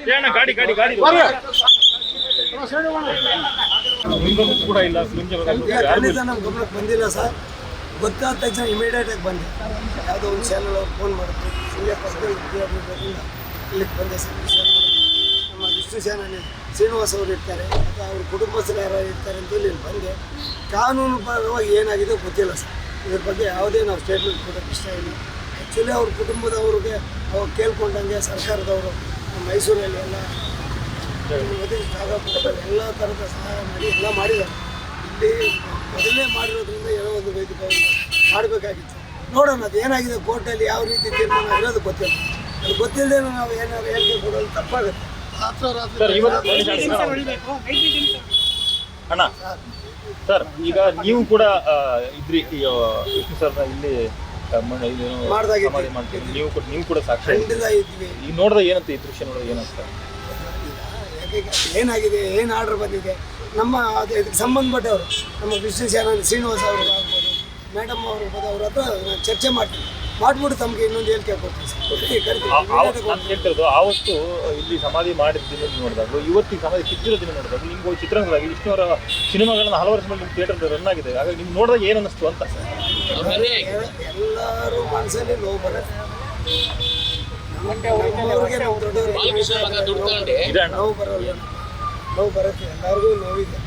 ಗಾಡಿ ಗಾಡಿ ಗಾಡಿ ಕೂಡ ಇಲ್ಲ. ಖಂಡಿತ ನಮ್ಮ ಗಮನಕ್ಕೆ ಬಂದಿಲ್ಲ ಸರ್. ಗೊತ್ತಾದ ತಕ್ಷಣ ಇಮಿಡಿಯೇಟ್ ಆಗಿ ಬಂದೆ. ಯಾವುದೋ ಒಂದು ಚಾನಲ್ ಅವ್ರು ಫೋನ್ ಮಾಡಿದ್ರು, ಸುಳ್ಯ ಪಕ್ಕದಲ್ಲಿ ವಿದ್ಯಾರ್ಥಿಗಳಿಂದ ಇಲ್ಲಿಗೆ ಬಂದೆ ಸರ್. ನಮ್ಮ ವಿಷ್ಣು ಚಾನಲ್ ಶ್ರೀನಿವಾಸ್ ಅವರು ಇರ್ತಾರೆ ಅಥವಾ ಅವ್ರ ಕುಟುಂಬಸ್ಥರು ಯಾರು ಇರ್ತಾರೆ ಅಂತ ಇಲ್ಲಿ ಬಂದೆ. ಕಾನೂನು ಪರವಾಗಿ ಏನಾಗಿದೆ ಗೊತ್ತಿಲ್ಲ ಸರ್. ಇದ್ರ ಬಗ್ಗೆ ಯಾವುದೇ ನಾವು ಸ್ಟೇಟ್ಮೆಂಟ್ ಕೊಡೋಕ್ಕೆ ಇಷ್ಟ ಇಲ್ಲ. ಆ್ಯಕ್ಚುಲಿ ಅವ್ರ ಕುಟುಂಬದವ್ರಿಗೆ ಅವ್ರು ಕೇಳ್ಕೊಂಡಂಗೆ ಸರ್ಕಾರದವರು ಮೈಸೂರಲ್ಲಿ ಎಲ್ಲ ಜಾಗ ಕೊಟ್ಟರೆ ಎಲ್ಲ ಥರದ ಸಹಾಯ ಮಾಡಿ ಎಲ್ಲ ಮಾಡಿದ್ದಾರೆ. ಇಲ್ಲಿ ಮೊದಲನೇ ಮಾಡಿರೋದ್ರಿಂದ ಏನೋ ಒಂದು ವೇದಿಕೆ ಮಾಡಬೇಕಾಗಿತ್ತು. ನೋಡೋಣ ಅದು ಏನಾಗಿದೆ ಕೋರ್ಟಲ್ಲಿ ಯಾವ ರೀತಿ ತೀರ್ಮಾನ ಆಗಿರೋದು ಗೊತ್ತಿಲ್ಲ. ಅದು ಗೊತ್ತಿಲ್ಲದೆ ನಾವು ಏನಾದ್ರು ಹೇಳಿಕೆ ಕೊಡೋದು ತಪ್ಪಾಗುತ್ತೆ. ಅಣ್ಣ ಸರ್, ಈಗ ನೀವು ಕೂಡ ಇದ್ರಿ ವಿಷ್ಣು ಸರ್ನ ಇಲ್ಲಿ ನೀವು ಕೂಡ ಸಾಕ್ಷಿ ಇದ್ವಿ. ಈಗ ನೋಡಿದ್ರೆ ಏನಂತ ಈ ದೃಶ್ಯ ನೋಡಿದ್ರೆ ಏನಂತ ಏನಾಗಿದೆ, ಏನು ಆರ್ಡರ್ ಬಂದಿದೆ, ನಮ್ಮ ಅದು ಇದಕ್ಕೆ ಸಂಬಂಧಪಟ್ಟವರು ನಮ್ಮ ವಿಷ್ಣು ಚಾನಲ್ ಶ್ರೀನಿವಾಸ್ ಅವರು ಆಗ್ಬೋದು, ಮೇಡಮ್ ಅವರು ಇರ್ಬೋದು, ಅವ್ರ ಹತ್ರ ಚರ್ಚೆ ಮಾಡಿಬಿಟ್ಟು ತಮಗೆ ಇನ್ನೊಂದು ಹೇಳಿಕೆ ಕೊಡ್ತೀವಿ ನಾನು ಹೇಳ್ತಿರೋದು. ಆವತ್ತು ಇಲ್ಲಿ ಸಮಾಧಿ ಮಾಡಿದ ದಿನ ನೋಡಿದಾಗಲೂ ಇವತ್ತಿಗೆ ಸಮಾಧಿ ಕಿತ್ತಿರೋ ದಿನ ನೋಡಿದಾಗಲೂ ನಿಮ್ಗೆ ಚಿತ್ರರಂಗದಾಗಿ ವಿಷ್ಣುವರ ಸಿನಿಮಾಗಳನ್ನ ಹಲವಾರು ವರ್ಷ ನಿಮ್ಮ ಥಿಯೇಟರ್ ರನ್ ಆಗಿದೆ. ಹಾಗಾಗಿ ನಿಮ್ಗೆ ನೋಡಿದಾಗ ಏನು ಅನ್ನಿಸ್ತು ಅಂತ? ಎಲ್ಲರೂ ಮನಸ್ಸಲ್ಲಿ ನೋವು ಬರುತ್ತೆ. ನೋವು ಬರುತ್ತೆ, ಎಲ್ಲರಿಗೂ ನೋವಿದೆ.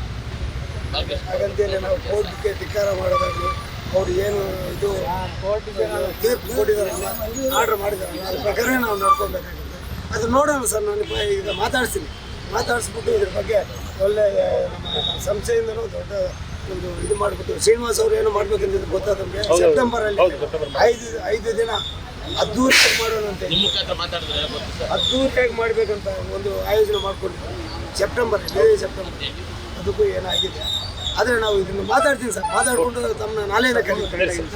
ಹಾಗಂತೇಳಿ ನಾವು ಕೋರ್ಟ್ಗೆ ಧಿಕ್ಕಾರ ಮಾಡೋದಾಗಲಿ, ಅವ್ರು ಏನು ಇದು ತೀರ್ಪು ಕೊಟ್ಟಿದಾರಲ್ಲ, ಆರ್ಡ್ರ್ ಮಾಡಿದಾರಲ್ಲ, ಅದ್ರ ಪ್ರಕಾರ ನಾವು ನೋಡ್ಕೊಬೇಕಾಗುತ್ತೆ. ಅದು ನೋಡೋಣ ಸರ್. ನಾನು ಈಗ ಮಾತಾಡಿಸ್ಬಿಟ್ಟು ಇದ್ರ ಬಗ್ಗೆ ಒಳ್ಳೆ ನಮ್ಮ ಸಂಸ್ಥೆಯಿಂದನೂ ದೊಡ್ಡ ಒಂದು ಇದು ಮಾಡಿಬಿಟ್ಟು ಶ್ರೀನಿವಾಸ್ ಅವರು ಏನು ಮಾಡ್ಬೇಕಂತ ಗೊತ್ತಾದ ನಮಗೆ. ಸೆಪ್ಟೆಂಬರಲ್ಲಿ 5 ದಿನ ಅದ್ದೂರಿಯಾಗಿ ಮಾಡೋಣಂತೆ, ಅದ್ದೂರಿಯಾಗಿ ಮಾಡಬೇಕಂತ ಒಂದು ಆಯೋಜನೆ ಮಾಡಿಕೊಂಡು ಸೆಪ್ಟೆಂಬರ್ ಅದಕ್ಕೂ ಏನಾಗಿದೆ. ಆದರೆ ನಾವು ಇದನ್ನು ಮಾತಾಡ್ತೀವಿ ಸರ್. ಮಾತಾಡಿಕೊಂಡು ತಮ್ಮ ನಾಳೆನ ಕರೀತೀವಿ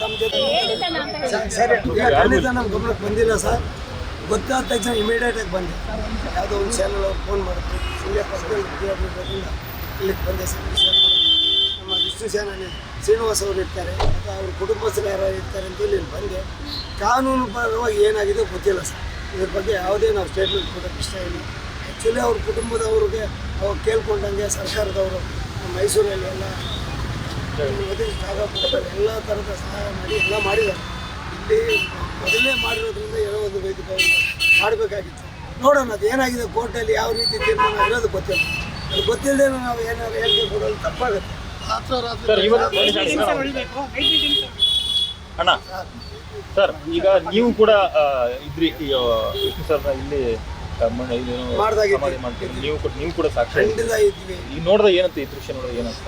ತಮ್ಮ ಜೊತೆ. ಸರಿ, ಖಂಡಿತ ನಮ್ಮ ಗಮನಕ್ಕೆ ಬಂದಿಲ್ಲ ಸರ್. ಗೊತ್ತಾದ ತಕ್ಷಣ ಇಮಿಡಿಯೇಟ್ ಆಗಿ ಬಂದೆ. ಯಾವುದೋ ಒಂದು ಚಾನಲ್ ಅವ್ರು ಫೋನ್ ಮಾಡಿದ್ರು, ಸುಳ್ಯ ಪಕ್ಕದಲ್ಲಿ ವಿದ್ಯಾರ್ಥಿಗಳಿಂದ ಇಲ್ಲಿಗೆ ಬಂದೆ ಸರ್. ನಮ್ಮ ವಿಷ್ಣು ಚಾನಲ್ ಶ್ರೀನಿವಾಸ್ ಅವರು ಇರ್ತಾರೆ ಅಥವಾ ಅವ್ರ ಕುಟುಂಬಸ್ಥರು ಯಾರು ಇರ್ತಾರೆ ಅಂತ ಇಲ್ಲಿ ಬಂದೆ. ಕಾನೂನು ಪರವಾಗಿ ಏನಾಗಿದೆ ಗೊತ್ತಿಲ್ಲ ಸರ್. ಇದ್ರ ಬಗ್ಗೆ ಯಾವುದೇ ನಾವು ಸ್ಟೇಟ್ಮೆಂಟ್ ಕೊಡೋಕ್ಕೆ ಇಷ್ಟ ಇಲ್ಲ. ಆ್ಯಕ್ಚುಲಿ ಅವ್ರ ಕುಟುಂಬದವ್ರಿಗೆ ಅವ್ರು ಕೇಳ್ಕೊಂಡಂಗೆ ಸರ್ಕಾರದವರು ಮೈಸೂರಲ್ಲಿ ಎಲ್ಲ ಜಾಗ ಕೊಟ್ಟರೆ ಎಲ್ಲ ಥರದ ಸಹಾಯ ಮಾಡಿ ಎಲ್ಲ ಮಾಡಿದ್ದಾರೆ. ಇಲ್ಲಿ ಮೊದಲನೇ ಮಾಡಿರೋದ್ರಿಂದ ಏನೋ ಒಂದು ವೇದಿಕೆ ಮಾಡಬೇಕಾಗಿತ್ತು. ನೋಡೋಣ ಅದು ಏನಾಗಿದೆ ಕೋರ್ಟಲ್ಲಿ ಯಾವ ರೀತಿ ತೀರ್ಮಾನ ಆಗಿರೋದು ಗೊತ್ತಿಲ್ಲ. ಅದು ಗೊತ್ತಿಲ್ಲದೆ ನಾವು ಏನಾದ್ರು ಹೇಳಿಕೆ ಕೊಡೋದು ತಪ್ಪಾಗುತ್ತೆ. ಅಣ್ಣ ಸರ್, ಈಗ ನೀವು ಕೂಡ ಇದ್ರಿ ವಿಷ್ಣು ಸರ್ನ ಇಲ್ಲಿ ನೀವು ಕೂಡ ಸಾಕ್ಷಿ ಇದ್ವಿ. ಈಗ ನೋಡಿದ್ರೆ ಏನಂತ ಈ ದೃಶ್ಯ ನೋಡಿದ್ರೆ ಏನಂತ?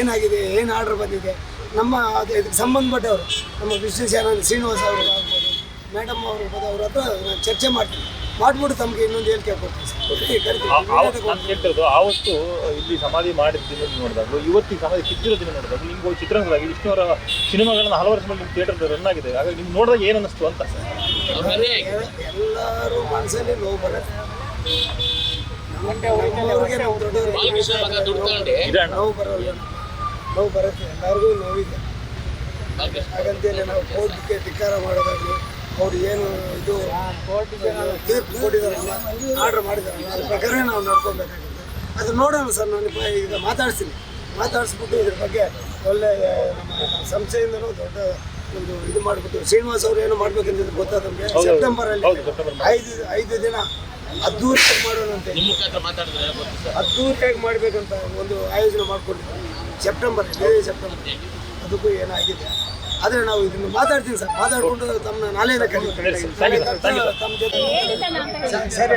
ಏನಾಗಿದೆ, ಏನು ಆರ್ಡರ್ ಬಂದಿದೆ, ನಮ್ಮ ಅದು ಇದಕ್ಕೆ ಸಂಬಂಧಪಟ್ಟವರು ನಮ್ಮ ವಿಷ್ಣು ಚಾನಲ್ ಶ್ರೀನಿವಾಸ್ ಅವರು ಆಗ್ಬೋದು, ಮೇಡಮ್ ಅವರು ಇರ್ಬೋದು, ಅವ್ರ ಹತ್ರ ಚರ್ಚೆ ಮಾಡಿಬಿಟ್ಟು ತಮಗೆ ಇನ್ನೊಂದು ಹೇಳಿಕೆ ಕೊಡ್ತೀವಿ ಸರ್. ನಾನು ಹೇಳ್ತಿರೋದು. ಆವತ್ತು ಇಲ್ಲಿ ಸಮಾಧಿ ಮಾಡಿದ ದಿನ ನೋಡಿದಾಗಲೂ ಇವತ್ತಿಗೆ ಸಮಾಧಿ ಕಿತ್ತಿರೋ ದಿನ ನೋಡಿದಾಗಲೂ ನಿಮ್ಗೆ ಚಿತ್ರರಂಗದಾಗಿ ವಿಷ್ಣುವರ ಸಿನಿಮಾಗಳನ್ನ ಹಲವಾರು ವರ್ಷ ನಿಮ್ಮ ಥಿಯೇಟರ್ ರನ್ ಆಗಿದೆ. ಹಾಗಾಗಿ ನಿಮ್ಗೆ ನೋಡಿದಾಗ ಏನು ಅನ್ನಿಸ್ತು ಅಂತ? ಎಲ್ಲರೂ ಮನಸ್ಸಲ್ಲಿ ನೋವು ಬರುತ್ತೆ. ನೋವು ಬರುತ್ತೆ, ಎಲ್ಲರಿಗೂ ನೋವಿದೆ. ಹಾಗಂತೇಳಿ ನಾವು ಕೋರ್ಟ್ಗೆ ಧಿಕ್ಕಾರ ಮಾಡೋದಾಗಲಿ, ಅವ್ರು ಏನು ಇದು ತೀರ್ಪು ಕೊಟ್ಟಿದಾರಲ್ಲ, ಆರ್ಡ್ರ್ ಮಾಡಿದಾರಲ್ಲ, ಅದ್ರ ಪ್ರಕಾರ ನಾವು ನೋಡ್ಕೊಬೇಕಾಗುತ್ತೆ. ಅದು ನೋಡೋಣ ಸರ್. ನಾನು ಈಗ ಮಾತಾಡಿಸ್ಬಿಟ್ಟು ಇದ್ರ ಬಗ್ಗೆ ಒಳ್ಳೆ ನಮ್ಮ ಸಂಸ್ಥೆಯಿಂದನೂ ದೊಡ್ಡ ಒಂದು ಇದು ಮಾಡಿಬಿಟ್ಟು ಶ್ರೀನಿವಾಸ್ ಅವರು ಏನು ಮಾಡ್ಬೇಕಂತ ಗೊತ್ತಾದ ನಮಗೆ. ಸೆಪ್ಟೆಂಬರಲ್ಲಿ 5 ದಿನ ಅದ್ದೂರಿಯಾಗಿ ಮಾಡೋಣಂತೆ, ಅದ್ದೂರಿಯಾಗಿ ಮಾಡಬೇಕಂತ ಒಂದು ಆಯೋಜನೆ ಮಾಡಿಕೊಂಡಿದ್ದೀವಿ. ಸೆಪ್ಟೆಂಬರ್ ಅದಕ್ಕೂ ಏನಾಗಿದೆ. ಆದರೆ ನಾವು ಇದನ್ನು ಮಾತಾಡ್ತೀವಿ ಸರ್. ಮಾತಾಡಿಕೊಂಡು ತಮ್ಮ ನಾಳೆನ ಕರೀತೀವಿ ತಮ್ಮ ಜೊತೆ. ಸರಿ.